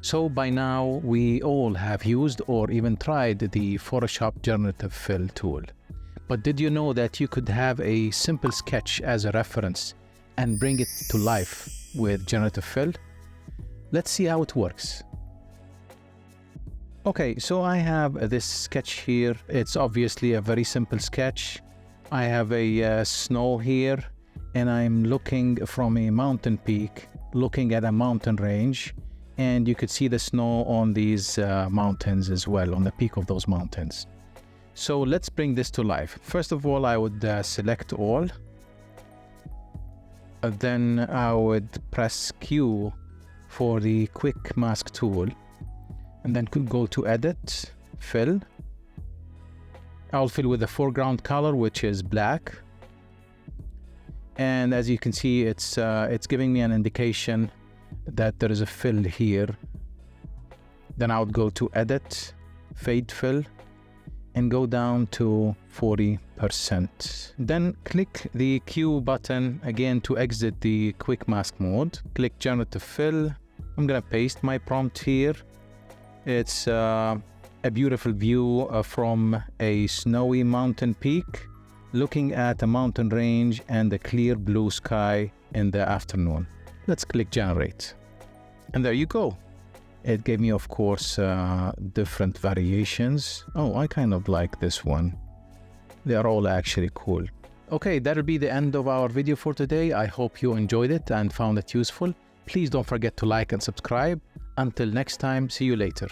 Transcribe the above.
So by now, we all have used or even tried the Photoshop Generative Fill tool. But did you know that you could have a simple sketch as a reference and bring it to life with Generative Fill? Let's see how it works. Okay, so I have this sketch here. It's obviously a very simple sketch. I have a snow here, and I'm looking from a mountain peak, looking at a mountain range. And you could see the snow on these mountains as well, on the peak of those mountains. So let's bring this to life. First of all, I would select all. Then I would press Q for the quick mask tool. And then could go to Edit, Fill. I'll fill with the foreground color, which is black. And as you can see, it's giving me an indication that there is a fill here. Then I would go to Edit, Fade Fill, and go down to 40%. Then click the Q button again to exit the quick mask mode. Click Generative Fill. I'm gonna paste my prompt here. It's a beautiful view from a snowy mountain peak, looking at a mountain range and a clear blue sky in the afternoon. Let's click Generate. And there you go. It gave me, of course, different variations. Oh, I kind of like this one. They are all actually cool. Okay, that'll be the end of our video for today. I hope you enjoyed it and found it useful. Please don't forget to like and subscribe. Until next time, see you later.